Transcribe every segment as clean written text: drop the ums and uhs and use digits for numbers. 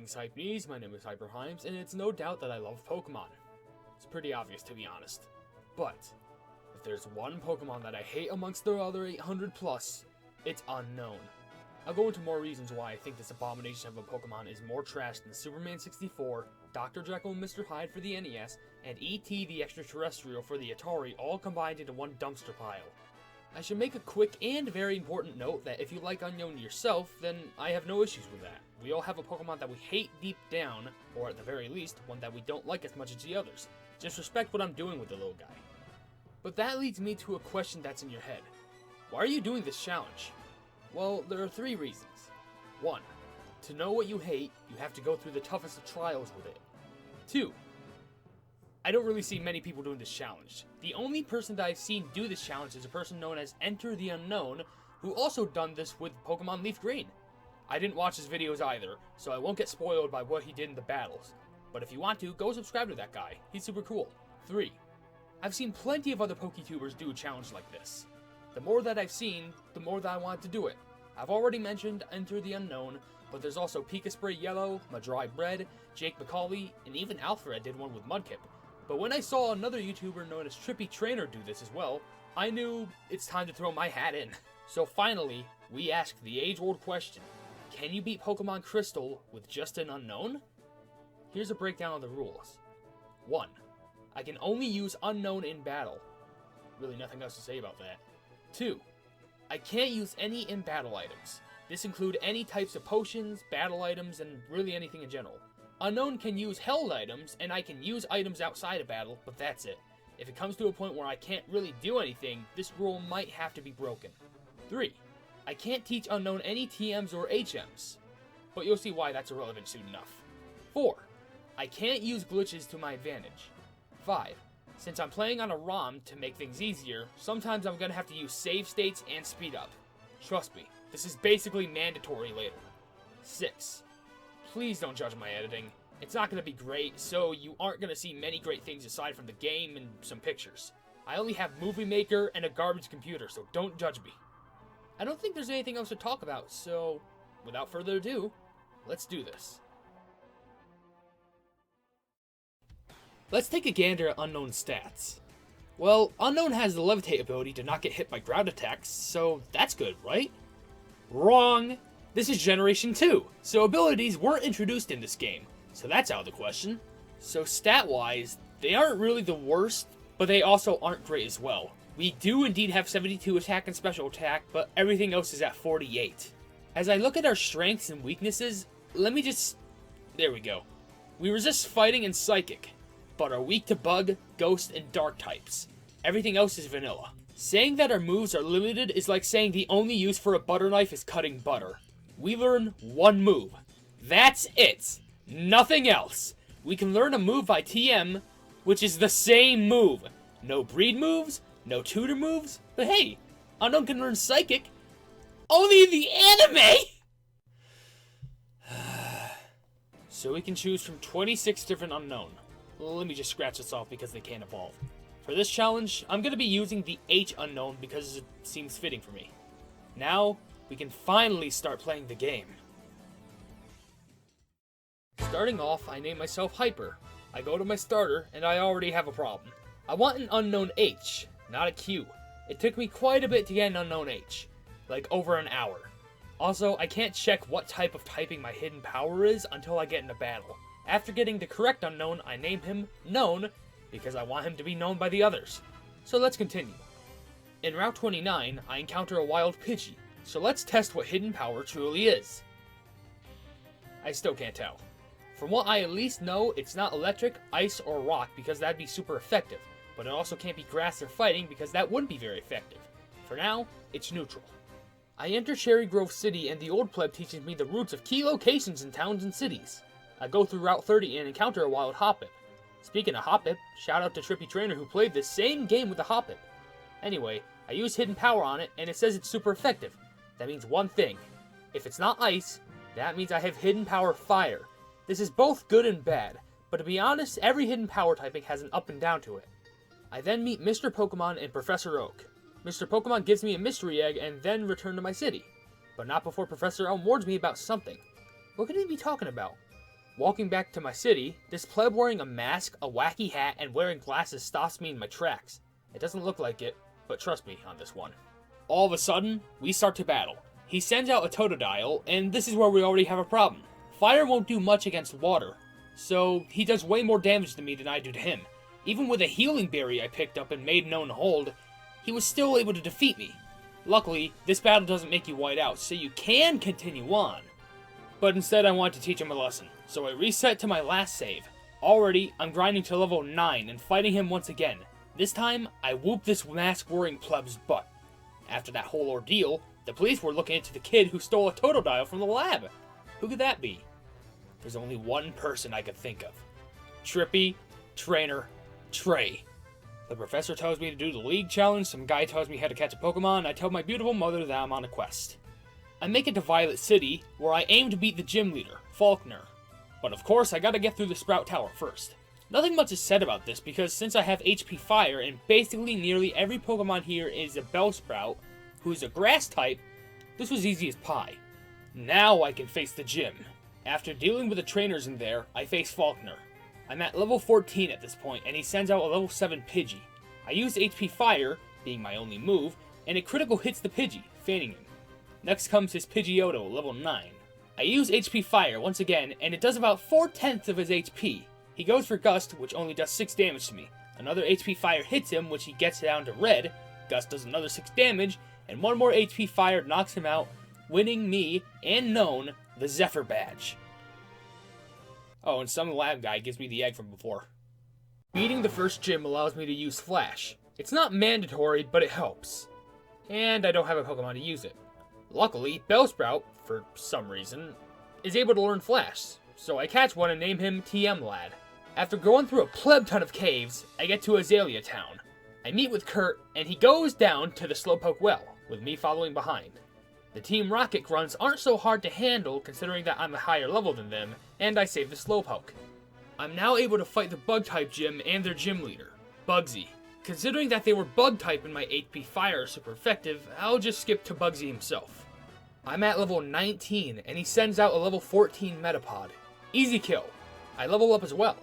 Greetings Hypenese, my name is HyperHimes, and it's no doubt that I love Pokemon. It's pretty obvious to be honest. But, if there's one Pokemon that I hate amongst the other 800 plus, it's Unown. I'll go into more reasons why I think this abomination of a Pokemon is more trash than Superman 64, Dr. Jekyll and Mr. Hyde for the NES, and E.T. the Extraterrestrial for the Atari all combined into one dumpster pile. I should make a quick and very important note that if you like Unown yourself, then I have no issues with that. We all have a Pokemon that we hate deep down, or at the very least, one that we don't like as much as the others. Just respect what I'm doing with the little guy. But that leads me to a question that's in your head. Why are you doing this challenge? Well, there are 3 reasons. 1. To know what you hate, you have to go through the toughest of trials with it. 2. I don't really see many people doing this challenge. The only person that I've seen do this challenge is a person known as Enter the Unknown, who also done this with Pokemon Leaf Green. I didn't watch his videos either, so I won't get spoiled by what he did in the battles. But if you want to, go subscribe to that guy. He's super cool. 3. I've seen plenty of other PokeTubers do a challenge like this. The more that I've seen, the more that I want to do it. I've already mentioned Enter the Unknown, but there's also Pika Spray Yellow, Madry Bread, Jake McCauley, and even Alfred did one with Mudkip. But when I saw another YouTuber known as Trippy Trainer do this as well, I knew it's time to throw my hat in. So finally, we asked the age-old question. Can you beat Pokemon Crystal with just an Unown? Here's a breakdown of the rules. 1. I can only use Unown in battle. Really nothing else to say about that. 2. I can't use any in-battle items. This include any types of potions, battle items, and really anything in general. Unown can use held items, and I can use items outside of battle, but that's it. If it comes to a point where I can't really do anything, this rule might have to be broken. 3. I can't teach Unown any TMs or HMs, but you'll see why that's irrelevant soon enough. 4. I can't use glitches to my advantage. 5. Since I'm playing on a ROM to make things easier, sometimes I'm gonna have to use save states and speed up. Trust me, this is basically mandatory later. 6. Please don't judge my editing. It's not gonna be great, so you aren't gonna see many great things aside from the game and some pictures. I only have Movie Maker and a garbage computer, so don't judge me. I don't think there's anything else to talk about, so without further ado, let's do this. Let's take a gander at Unown's stats. Well, Unown has the Levitate ability to not get hit by ground attacks, so that's good, right? Wrong! This is Generation 2, so abilities weren't introduced in this game, so that's out of the question. So stat-wise, they aren't really the worst, but they also aren't great as well. We do indeed have 72 attack and special attack, but everything else is at 48. As I look at our strengths and weaknesses, there we go. We resist fighting and psychic, but are weak to bug, ghost, and dark types. Everything else is vanilla. Saying that our moves are limited is like saying the only use for a butter knife is cutting butter. We learn one move. That's it. Nothing else. We can learn a move by TM, which is the same move. No breed moves, no tutor moves, but hey, Unown can learn Psychic. Only in the anime! So we can choose from 26 different Unown. Let me just scratch this off because they can't evolve. For this challenge, I'm going to be using the H Unown because it seems fitting for me. Now, we can finally start playing the game. Starting off, I name myself Hyper. I go to my starter, and I already have a problem. I want an Unown H, not a Q. It took me quite a bit to get an Unown H, like over an hour. Also, I can't check what type of typing my hidden power is until I get in a battle. After getting the correct Unown, I name him Known, because I want him to be known by the others. So let's continue. In Route 29, I encounter a wild Pidgey, so let's test what hidden power truly is. I still can't tell. From what I at least know, it's not electric, ice, or rock because that'd be super effective, but it also can't be grass or fighting because that wouldn't be very effective. For now, it's neutral. I enter Cherry Grove City and the old pleb teaches me the routes of key locations in towns and cities. I go through Route 30 and encounter a wild Hoppip. Speaking of Hoppip, shout out to Trippy Trainer who played this same game with the Hoppip. Anyway, I use hidden power on it and it says it's super effective. That means one thing. If it's not ice, that means I have hidden power fire. This is both good and bad, but to be honest, every hidden power typing has an up and down to it. I then meet Mr. Pokemon and Professor Oak. Mr. Pokemon gives me a mystery egg and then return to my city. But not before Professor Elm warns me about something. What could he be talking about? Walking back to my city, this pleb wearing a mask, a wacky hat, and wearing glasses stops me in my tracks. It doesn't look like it, but trust me on this one. All of a sudden, we start to battle. He sends out a Totodile, and this is where we already have a problem. Fire won't do much against water, so he does way more damage to me than I do to him. Even with a healing berry I picked up and made known to hold, he was still able to defeat me. Luckily, this battle doesn't make you white out, so you can continue on. But instead I wanted to teach him a lesson, so I reset to my last save. Already, I'm grinding to level 9 and fighting him once again. This time, I whoop this mask-wearing pleb's butt. After that whole ordeal, the police were looking into the kid who stole a Totodile from the lab. Who could that be? There's only one person I could think of. Trippy, Trainer, Trey. The professor tells me to do the league challenge, some guy tells me how to catch a Pokemon, I tell my beautiful mother that I'm on a quest. I make it to Violet City, where I aim to beat the gym leader, Faulkner. But of course, I gotta get through the Sprout Tower first. Nothing much is said about this, because since I have HP Fire, and basically nearly every Pokemon here is a Bellsprout, who's a Grass type, this was easy as pie. Now I can face the gym. After dealing with the trainers in there, I face Faulkner. I'm at level 14 at this point, and he sends out a level 7 Pidgey. I use HP Fire, being my only move, and it critical hits the Pidgey, fanning him. Next comes his Pidgeotto, level 9. I use HP Fire once again, and it does about 4/10 of his HP. He goes for Gust, which only does 6 damage to me. Another HP Fire hits him, which he gets down to red. Gust does another 6 damage, and one more HP Fire knocks him out, winning me, and Unown, the Zephyr badge. Oh, and some lab guy gives me the egg from before. Beating the first gym allows me to use Flash. It's not mandatory, but it helps. And I don't have a Pokemon to use it. Luckily, Bellsprout, for some reason, is able to learn Flash, so I catch one and name him TM Lad. After going through a pleb ton of caves, I get to Azalea Town. I meet with Kurt, and he goes down to the Slowpoke well, with me following behind. The Team Rocket grunts aren't so hard to handle considering that I'm a higher level than them, and I save the Slowpoke. I'm now able to fight the Bug-type gym and their gym leader, Bugsy. Considering that they were Bug-type and my HP Fire is super effective, I'll just skip to Bugsy himself. I'm at level 19, and he sends out a level 14 Metapod. Easy kill. I level up as well.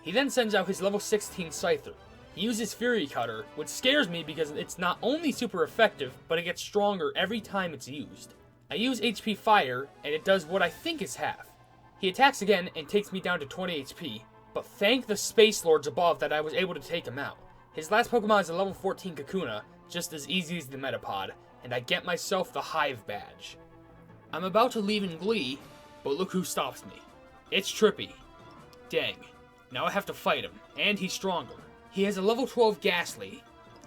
He then sends out his level 16 Scyther. He uses Fury Cutter, which scares me because it's not only super effective, but it gets stronger every time it's used. I use HP Fire, and it does what I think is half. He attacks again and takes me down to 20 HP, but thank the Space Lords above that I was able to take him out. His last Pokemon is a level 14 Kakuna, just as easy as the Metapod, and I get myself the Hive badge. I'm about to leave in glee, but look who stops me. It's Trippy. Dang. Now I have to fight him, and he's stronger. He has a level 12 Ghastly.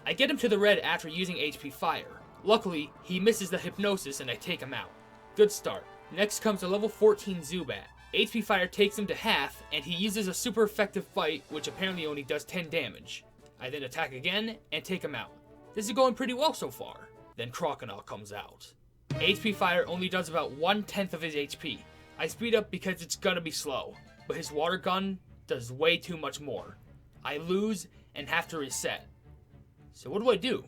I get him to the red after using HP Fire. Luckily, he misses the Hypnosis and I take him out. Good start. Next comes a level 14 Zubat. HP Fire takes him to half, and he uses a super effective fight, which apparently only does 10 damage. I then attack again, and take him out. This is going pretty well so far. Then Croconaw comes out. HP Fire only does about 1/10 of his HP. I speed up because it's gonna be slow, but his Water Gun does way too much more. I lose and have to reset. So what do?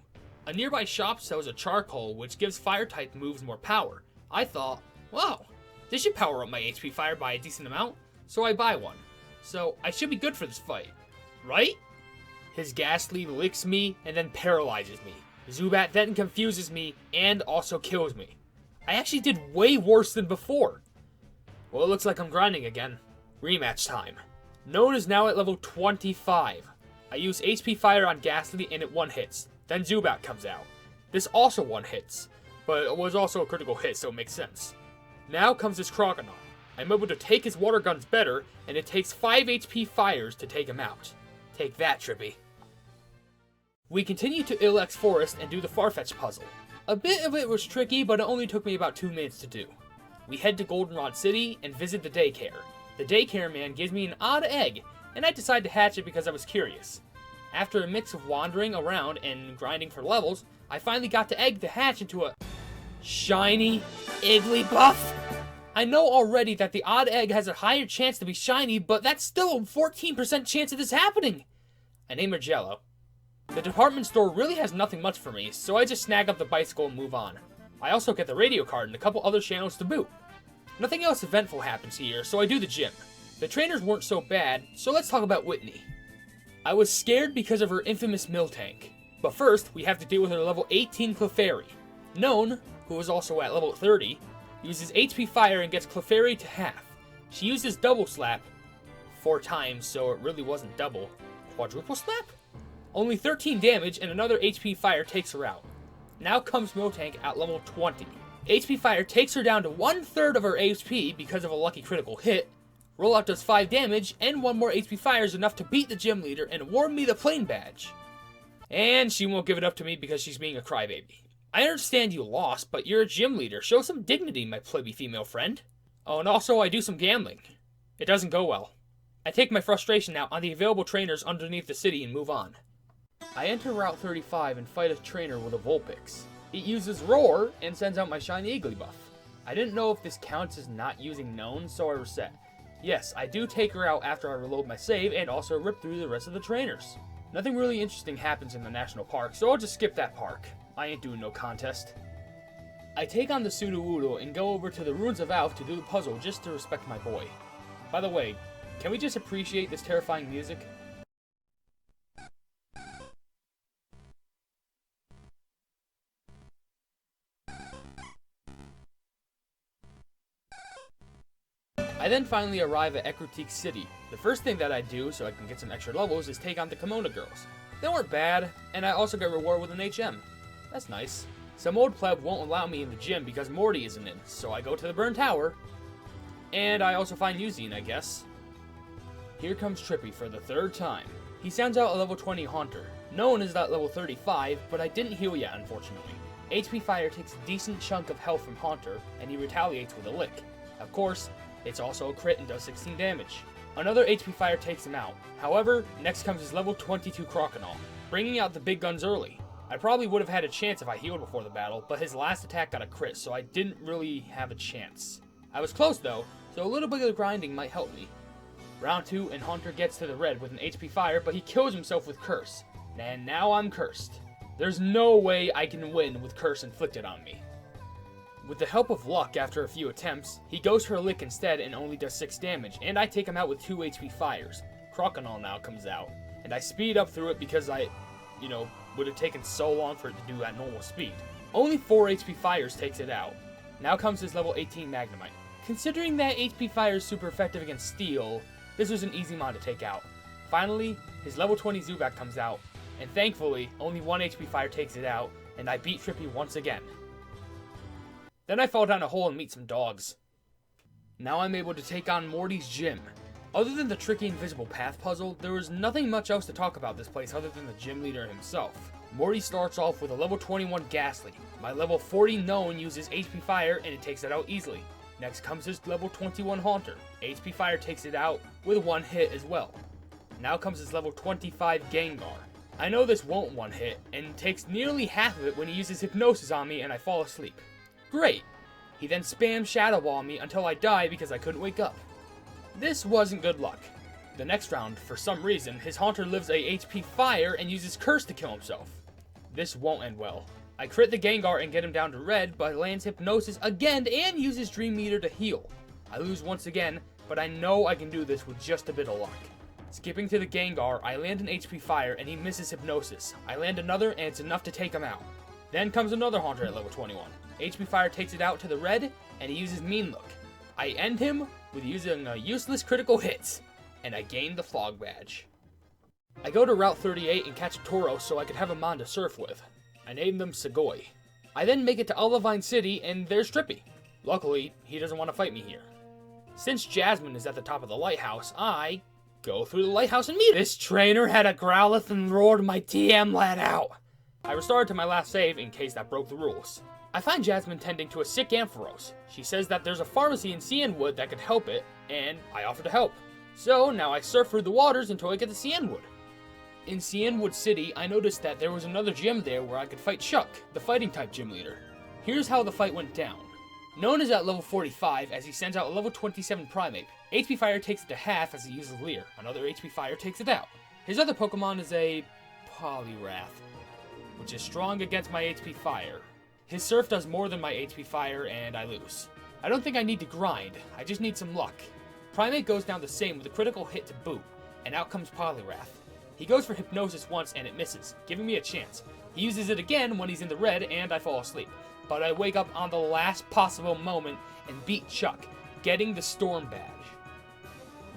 A nearby shop sells a charcoal which gives fire-type moves more power. I thought, wow, this should power up my HP Fire by a decent amount, so I buy one. So I should be good for this fight, right? His Ghastly licks me and then paralyzes me. Zubat then confuses me and also kills me. I actually did way worse than before. Well, it looks like I'm grinding again. Rematch time. Unown is now at level 25. I use HP Fire on Ghastly and it one-hits. Then Zubat comes out. This also one-hits, but it was also a critical hit, so it makes sense. Now comes this Croconaw. I'm able to take his Water Guns better, and it takes 5 HP Fires to take him out. Take that, Trippy. We continue to Ilex Forest and do the Farfetch puzzle. A bit of it was tricky, but it only took me about 2 minutes to do. We head to Goldenrod City and visit the daycare. The daycare man gives me an odd egg, and I decide to hatch it because I was curious. After a mix of wandering around and grinding for levels, I finally got the egg to hatch into a shiny Igglybuff. I know already that the odd egg has a higher chance to be shiny, but that's still a 14% chance of this happening. I name her Jello. The department store really has nothing much for me, so I just snag up the bicycle and move on. I also get the radio card and a couple other channels to boot. Nothing else eventful happens here, so I do the gym. The trainers weren't so bad, so let's talk about Whitney. I was scared because of her infamous Miltank. But first, we have to deal with her level 18 Clefairy. Unown, who is also at level 30, uses HP Fire and gets Clefairy to half. She uses Double Slap 4 times, so it really wasn't double. Quadruple Slap? Only 13 damage and another HP Fire takes her out. Now comes Miltank at level 20. HP Fire takes her down to 1/3 of her HP because of a lucky critical hit. Rollout does 5 damage, and 1 more HP Fire is enough to beat the gym leader and award me the Plane Badge. And she won't give it up to me because she's being a crybaby. I understand you lost, but you're a gym leader. Show some dignity, my plebby female friend. Oh, and also I do some gambling. It doesn't go well. I take my frustration out on the available trainers underneath the city and move on. I enter Route 35 and fight a trainer with a Vulpix. It uses Roar and sends out my shiny Igglybuff. I didn't know if this counts as not using Known, so I reset. Yes, I do take her out after I reload my save and also rip through the rest of the trainers. Nothing really interesting happens in the national park, so I'll just skip that park. I ain't doing no contest. I take on the Sudowoodo and go over to the Ruins of Alph to do the puzzle just to respect my boy. By the way, can we just appreciate this terrifying music? I then finally arrive at Ecruteak City. The first thing that I do, so I can get some extra levels, is take on the Kimono Girls. They weren't bad, and I also get rewarded with an HM. That's nice. Some old pleb won't allow me in the gym because Morty isn't in, so I go to the Burn Tower. And I also find Eugene, I guess. Here comes Trippy for the 3rd time. He sounds out a level 20 Haunter. Known is at level 35, but I didn't heal yet, unfortunately. HP Fire takes a decent chunk of health from Haunter, and he retaliates with a Lick. Of course, it's also a crit and does 16 damage. Another HP Fire takes him out. However, next comes his level 22 Croconaw, bringing out the big guns early. I probably would have had a chance if I healed before the battle, but his last attack got a crit, so I didn't really have a chance. I was close though, so a little bit of grinding might help me. Round 2, and Haunter gets to the red with an HP Fire, but he kills himself with Curse. And now I'm cursed. There's no way I can win with Curse inflicted on me. With the help of luck after a few attempts, he goes for a Lick instead and only does 6 damage, and I take him out with 2 HP Fires. Croconaw now comes out, and I speed up through it because would have taken so long for it to do at normal speed. Only 4 HP Fires takes it out. Now comes his level 18 Magnemite. Considering that HP Fire is super effective against Steel, this was an easy mon to take out. Finally, his level 20 Zubat comes out, and thankfully, only 1 HP Fire takes it out, and I beat Trippy once again. Then I fall down a hole and meet some dogs. Now I'm able to take on Morty's gym. Other than the tricky invisible path puzzle, there was nothing much else to talk about this place other than the gym leader himself. Morty starts off with a level 21 Ghastly. My level 40 Known uses HP Fire and it takes it out easily. Next comes his level 21 Haunter. HP Fire takes it out with 1 hit as well. Now comes his level 25 Gengar. I know this won't 1 hit, and takes nearly half of it when he uses Hypnosis on me and I fall asleep. Great! He then spams Shadow Ball on me until I die because I couldn't wake up. This wasn't good luck. The next round, for some reason, his Haunter lives a HP Fire and uses Curse to kill himself. This won't end well. I crit the Gengar and get him down to red, but lands Hypnosis again and uses Dream Meter to heal. I lose once again, but I know I can do this with just a bit of luck. Skipping to the Gengar, I land an HP Fire and he misses Hypnosis. I land another and it's enough to take him out. Then comes another Haunter at level 21. HP Fire takes it out to the red, and he uses Mean Look. I end him with using a useless critical hit, and I gain the Fog Badge. I go to Route 38 and catch a Tauros so I could have a mon to surf with. I name them Segoy. I then make it to Olivine City, and there's Trippy. Luckily, he doesn't want to fight me here. Since Jasmine is at the top of the lighthouse, I go through the lighthouse and meet her. This trainer had a Growlithe and roared my TM lad out. I restored to my last save in case that broke the rules. I find Jasmine tending to a sick Ampharos. She says that there's a pharmacy in Cianwood that could help it, and I offer to help. So now I surf through the waters until I get to Cianwood. In Cianwood City, I noticed that there was another gym there where I could fight Chuck, the fighting type gym leader. Here's how the fight went down. Known as at level 45 as he sends out a level 27 Primeape. HP Fire takes it to half as he uses Leer. Another HP Fire takes it out. His other Pokemon is a Poliwrath, which is strong against my HP Fire. His Surf does more than my HP Fire, and I lose. I don't think I need to grind, I just need some luck. Primate goes down the same with a critical hit to boot, and out comes Poliwrath. He goes for Hypnosis once and it misses, giving me a chance. He uses it again when he's in the red and I fall asleep. But I wake up on the last possible moment and beat Chuck, getting the Storm Badge.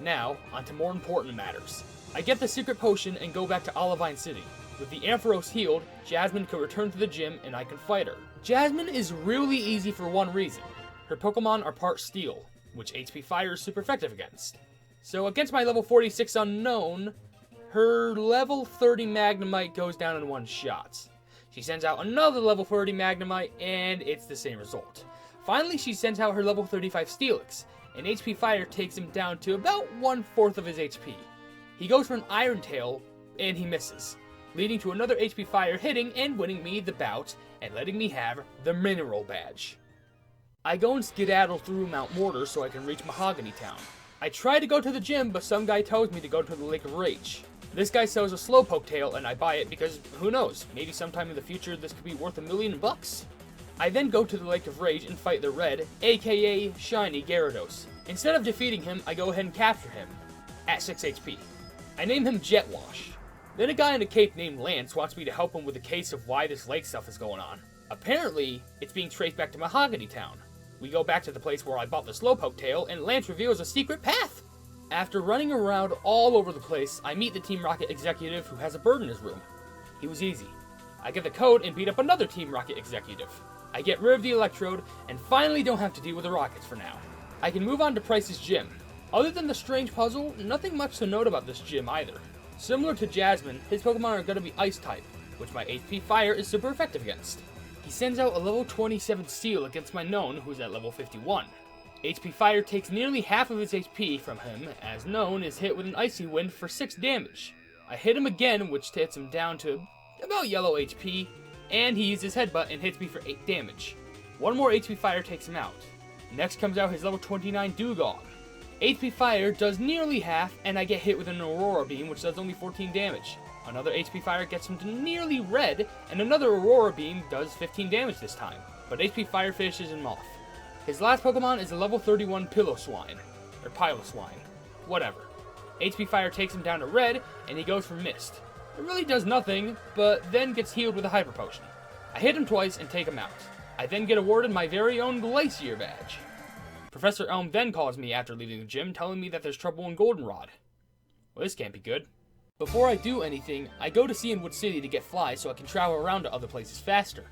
Now, onto more important matters. I get the secret potion and go back to Olivine City. With the Ampharos healed, Jasmine can return to the gym and I can fight her. Jasmine is really easy for one reason. Her Pokemon are part Steel, which HP Fire is super effective against. So against my level 46 Unown, her level 30 Magnemite goes down in one shot. She sends out another level 30 Magnemite, and it's the same result. Finally, she sends out her level 35 Steelix, and HP Fire takes him down to about 1/4 of his HP. He goes for an Iron Tail, and he misses, leading to another HP Fire hitting and winning me the bout, and letting me have the Mineral Badge. I go and skedaddle through Mount Mortar so I can reach Mahogany Town. I try to go to the gym, but some guy tells me to go to the Lake of Rage. This guy sells a Slowpoke tail, and I buy it because, who knows, maybe sometime in the future this could be worth $1 million bucks. I then go to the Lake of Rage and fight the red, aka Shiny Gyarados. Instead of defeating him, I go ahead and capture him, at 6 HP. I name him Jet Wash. Then a guy in a cape named Lance wants me to help him with a case of why this lake stuff is going on. Apparently, it's being traced back to Mahogany Town. We go back to the place where I bought the Slowpoke tail, and Lance reveals a secret path! After running around all over the place, I meet the Team Rocket executive who has a bird in his room. He was easy. I get the code and beat up another Team Rocket executive. I get rid of the Electrode, and finally don't have to deal with the Rockets for now. I can move on to Price's gym. Other than the strange puzzle, nothing much to note about this gym either. Similar to Jasmine, his Pokemon are going to be Ice-type, which my HP Fire is super effective against. He sends out a level 27 Steel against my Known, who's at level 51. HP Fire takes nearly half of his HP from him, as Known is hit with an Icy Wind for 6 damage. I hit him again, which hits him down to about yellow HP, and he uses Headbutt and hits me for 8 damage. One more HP Fire takes him out. Next comes out his level 29 Dewgong. HP Fire does nearly half, and I get hit with an Aurora Beam, which does only 14 damage. Another HP Fire gets him to nearly red, and another Aurora Beam does 15 damage this time, but HP Fire finishes him off. His last Pokemon is a level 31 Piloswine, or Piloswine, whatever. HP Fire takes him down to red, and he goes for Mist. It really does nothing, but then gets healed with a Hyper Potion. I hit him twice and take him out. I then get awarded my very own Glacier Badge. Professor Elm then calls me after leaving the gym, telling me that there's trouble in Goldenrod. Well, this can't be good. Before I do anything, I go to Cianwood City to get flies so I can travel around to other places faster.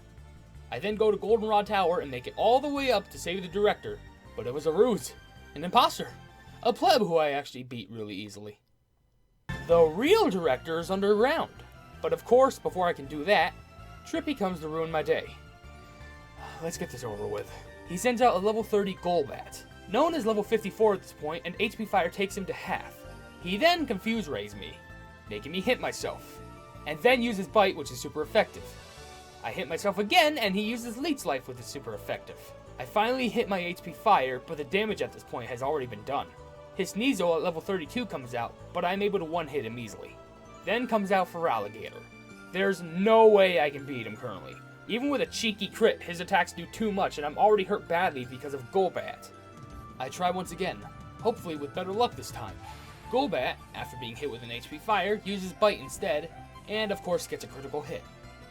I then go to Goldenrod Tower and make it all the way up to save the director, but it was a ruse. An imposter. A pleb who I actually beat really easily. The real director is underground. But of course, before I can do that, Trippy comes to ruin my day. Let's get this over with. He sends out a level 30 Golbat. Known as level 54 at this point, and HP Fire takes him to half. He then Confuse Rays me, making me hit myself, and then uses Bite, which is super effective. I hit myself again, and he uses Leech Life, which is super effective. I finally hit my HP Fire, but the damage at this point has already been done. His Sneasel at level 32 comes out, but I'm able to one-hit him easily. Then comes out Feraligatr. There's no way I can beat him currently. Even with a cheeky crit, his attacks do too much, and I'm already hurt badly because of Golbat. I try once again, hopefully with better luck this time. Golbat, after being hit with an HP Fire, uses Bite instead, and of course gets a critical hit.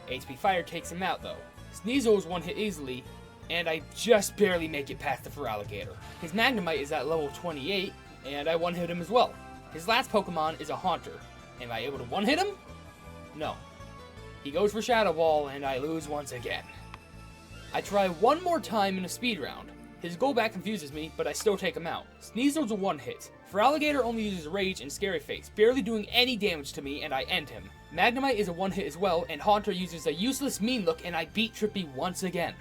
HP Fire takes him out though. Sneasel is one hit easily, and I just barely make it past the Feraligatr. His Magnemite is at level 28, and I one-hit him as well. His last Pokemon is a Haunter. Am I able to one-hit him? No. He goes for Shadow Ball, and I lose once again. I try one more time in a speed round. His Golbat confuses me, but I still take him out. Sneasel's a one-hit. Feraligatr only uses Rage and Scary Face, barely doing any damage to me, and I end him. Magnemite is a one-hit as well, and Haunter uses a useless Mean Look, and I beat Trippy once again.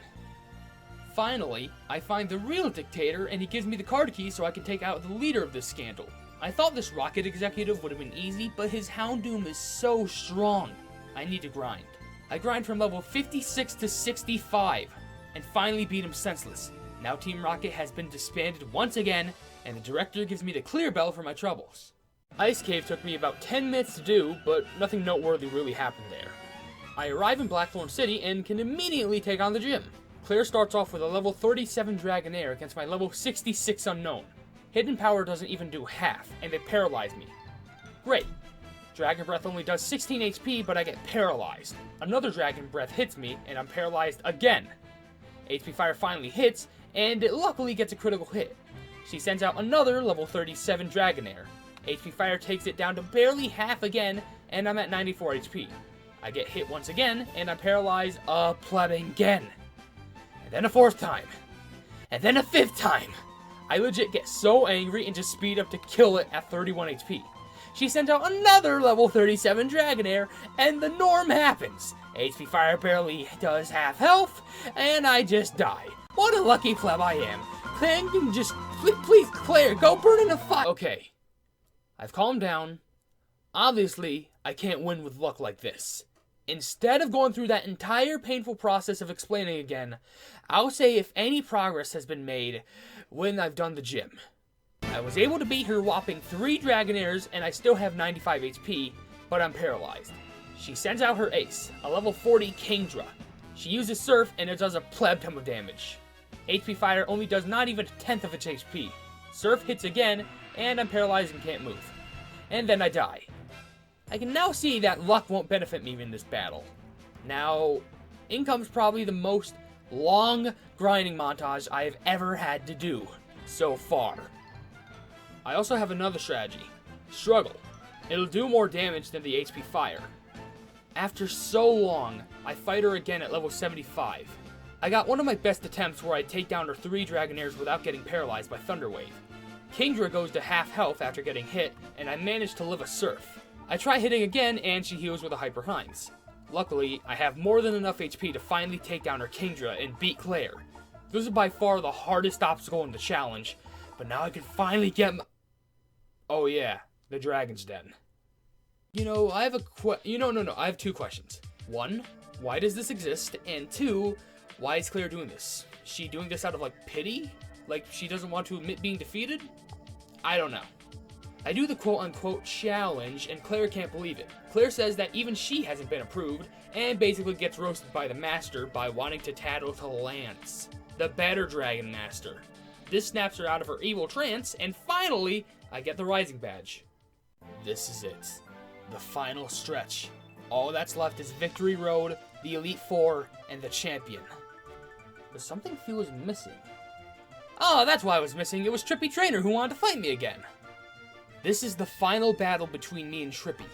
Finally, I find the real dictator, and he gives me the card key so I can take out the leader of this scandal. I thought this Rocket executive would have been easy, but his Houndoom is so strong. I need to grind. I grind from level 56 to 65, and finally beat him senseless. Now Team Rocket has been disbanded once again, and the director gives me the clear bell for my troubles. Ice Cave took me about 10 minutes to do, but nothing noteworthy really happened there. I arrive in Blackthorn City and can immediately take on the gym. Claire starts off with a level 37 Dragonair against my level 66 Unown. Hidden Power doesn't even do half, and they paralyze me. Great. Dragon Breath only does 16 HP, but I get paralyzed. Another Dragon Breath hits me, and I'm paralyzed again. HP Fire finally hits, and it luckily gets a critical hit. She sends out another level 37 Dragonair. HP Fire takes it down to barely half again, and I'm at 94 HP. I get hit once again, and I'm paralyzed again. And then a fourth time. And then a fifth time. I legit get so angry and just speed up to kill it at 31 HP. She sends out another level 37 Dragonair, and the norm happens. HP Fire barely does half health, and I just die. What a lucky pleb I am. Claire, you can just, please, Claire, go burn in a fire. Okay, I've calmed down. Obviously, I can't win with luck like this. Instead of going through that entire painful process of explaining again, I'll say if any progress has been made when I've done the gym. I was able to beat her whopping 3 Dragonairs, and I still have 95 HP, but I'm paralyzed. She sends out her ace, a level 40 Kingdra. She uses Surf, and it does a pleb ton of damage. HP Fire only does not even a tenth of its HP. Surf hits again, and I'm paralyzed and can't move. And then I die. I can now see that luck won't benefit me in this battle. Now, in comes probably the most long grinding montage I have ever had to do so far. I also have another strategy. Struggle. It'll do more damage than the HP Fire. After so long, I fight her again at level 75. I got one of my best attempts where I take down her 3 Dragonairs without getting paralyzed by Thunder Wave. Kingdra goes to half health after getting hit, and I manage to live a Surf. I try hitting again, and she heals with a HyperHimes. Luckily, I have more than enough HP to finally take down her Kingdra and beat Claire. This is by far the hardest obstacle in the challenge, but now I can finally get Oh yeah, the Dragon's Den. I have I have 2 questions. 1, why does this exist? And 2, why is Claire doing this? Is she doing this out of, pity? Like, she doesn't want to admit being defeated? I don't know. I do the quote-unquote challenge, and Claire can't believe it. Claire says that even she hasn't been approved, and basically gets roasted by the Master by wanting to tattle to Lance, the better Dragon Master. This snaps her out of her evil trance, and finally, I get the Rising Badge. This is it. The final stretch. All that's left is Victory Road, the Elite Four, and the Champion. But something feels missing. Oh, that's why I was missing. It was Trippy Trainer who wanted to fight me again. This is the final battle between me and Trippy.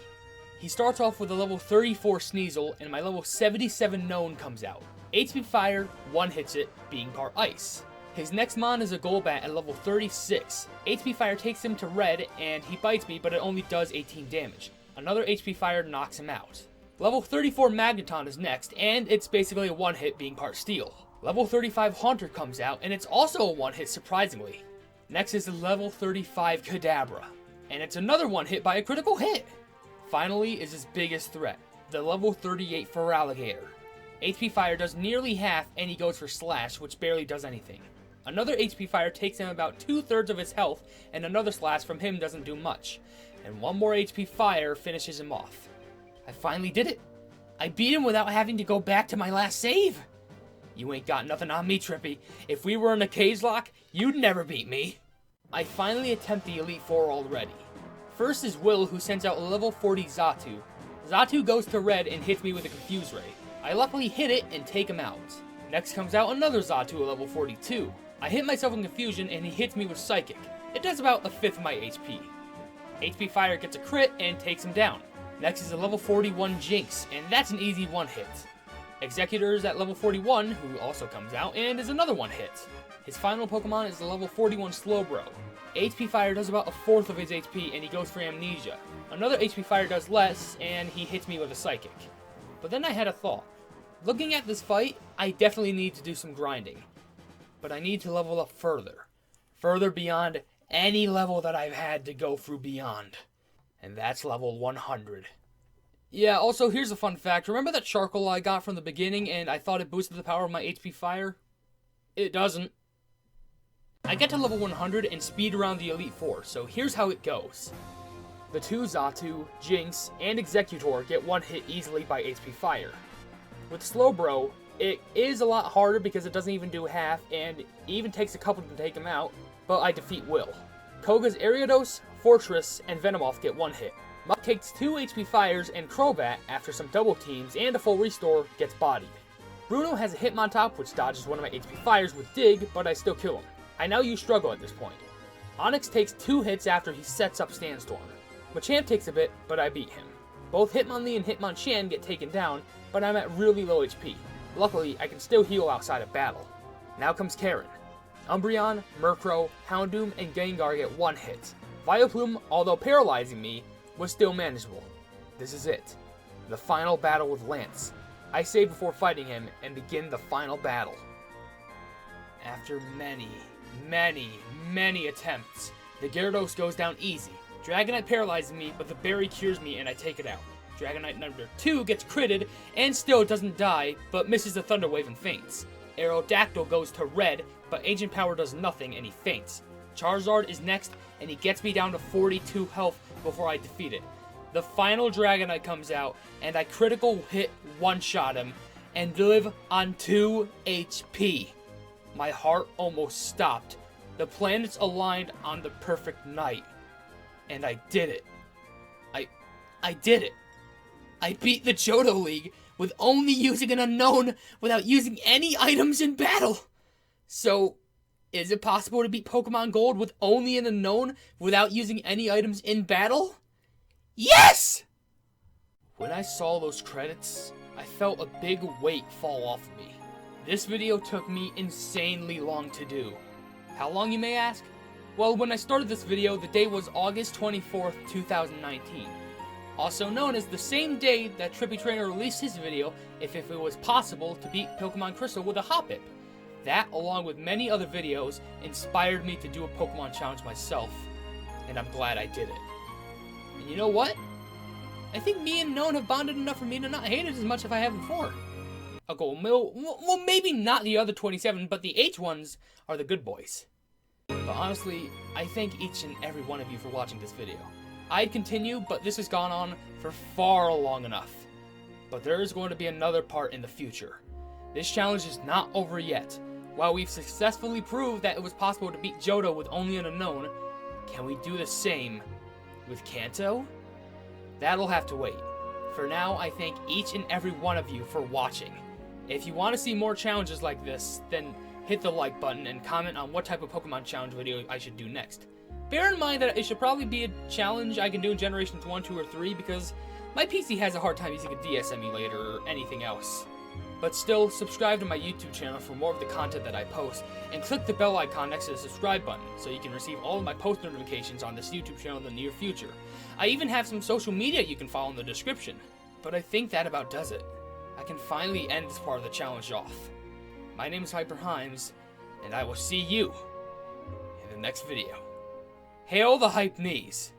He starts off with a level 34 Sneasel, and my level 77 Unown comes out. HP Fire one-hits it, being part Ice. His next mon is a Golbat at level 36. HP Fire takes him to red, and he bites me, but it only does 18 damage. Another HP Fire knocks him out. Level 34 Magneton is next, and it's basically a one-hit, being part Steel. Level 35 Haunter comes out, and it's also a one-hit, surprisingly. Next is the level 35 Kadabra, and it's another one-hit by a critical hit. Finally is his biggest threat, the level 38 Feraligatr. HP Fire does nearly half, and he goes for Slash, which barely does anything. Another HP Fire takes him about 2/3 of his health, and another Slash from him doesn't do much. And one more HP Fire finishes him off. I finally did it. I beat him without having to go back to my last save. You ain't got nothing on me, Trippy. If we were in a cage lock, you'd never beat me. I finally attempt the Elite Four already. First is Will, who sends out a level 40 Xatu. Xatu goes to red and hits me with a Confuse Ray. I luckily hit it and take him out. Next comes out another Xatu at level 42. I hit myself in Confusion and he hits me with Psychic. It does about 1/5 of my HP. HP Fire gets a crit and takes him down. Next is a level 41 Jinx, and that's an easy one-hit. Executor is at level 41, who also comes out, and is another one-hit. His final Pokemon is the level 41 Slowbro. HP Fire does about 1/4 of his HP, and he goes for Amnesia. Another HP Fire does less, and he hits me with a Psychic. But then I had a thought. Looking at this fight, I definitely need to do some grinding. But I need to level up further. Further beyond any level that I've had to go through beyond. And that's level 100. Yeah, also here's a fun fact. Remember that charcoal I got from the beginning and I thought it boosted the power of my HP Fire? It doesn't. I get to level 100 and speed around the Elite Four, so here's how it goes. The 2 Xatu, Jinx, and Executor get one hit easily by HP Fire. With Slowbro, it is a lot harder because it doesn't even do half, and it even takes a couple to take him out, but I defeat Will. Koga's Ariados, Fortress, and Venomoth get 1 hit. Muck takes 2 HP fires, and Crobat, after some double teams and a full restore, gets bodied. Bruno has a Hitmontop, which dodges one of my HP fires with Dig, but I still kill him. I now use Struggle at this point. Onyx takes 2 hits after he sets up Sandstorm. Machamp takes a bit, but I beat him. Both Hitmonlee and Hitmonchan get taken down, but I'm at really low HP. Luckily, I can still heal outside of battle. Now comes Karen. Umbreon, Murkrow, Houndoom, and Gengar get 1 hit. Vileplume, although paralyzing me, was still manageable. This is it. The final battle with Lance. I save before fighting him and begin the final battle. After many attempts, the Gyarados goes down easy. Dragonite paralyzes me, but the berry cures me and I take it out. Dragonite number 2 gets critted and still doesn't die, but misses a Thunder Wave and faints. Aerodactyl goes to red, but Ancient Power does nothing and he faints. Charizard is next, and he gets me down to 42 health before I defeat it. The final Dragonite comes out, and I critical hit one-shot him, and live on 2 HP. My heart almost stopped. The planets aligned on the perfect night. And I did it. I did it. I beat the Johto League with only using an Unown without using any items in battle. So, is it possible to beat Pokemon Gold with only an Unown without using any items in battle? Yes! When I saw those credits, I felt a big weight fall off of me. This video took me insanely long to do. How long, you may ask? Well, when I started this video, the day was August 24th, 2019. Also known as the same day that Trippy Trainer released his video, if it was possible to beat Pokemon Crystal with a Hoppip. That, along with many other videos, inspired me to do a Pokemon challenge myself, and I'm glad I did it. And you know what? I think me and Unown have bonded enough for me to not hate it as much as I have before. Well, maybe not the other 27, but the H ones are the good boys. But honestly, I thank each and every one of you for watching this video. I'd continue, but this has gone on for far long enough. But there is going to be another part in the future. This challenge is not over yet. While we've successfully proved that it was possible to beat Johto with only an Unown, can we do the same with Kanto? That'll have to wait. For now, I thank each and every one of you for watching. If you want to see more challenges like this, then hit the like button and comment on what type of Pokemon challenge video I should do next. Bear in mind that it should probably be a challenge I can do in Generations 1, 2, or 3 because my PC has a hard time using a DS emulator or anything else. But still, subscribe to my YouTube channel for more of the content that I post, and click the bell icon next to the subscribe button so you can receive all of my post notifications on this YouTube channel in the near future. I even have some social media you can follow in the description. But I think that about does it. I can finally end this part of the challenge off. My name is HyperHimes, and I will see you in the next video. Hail the Hypenese!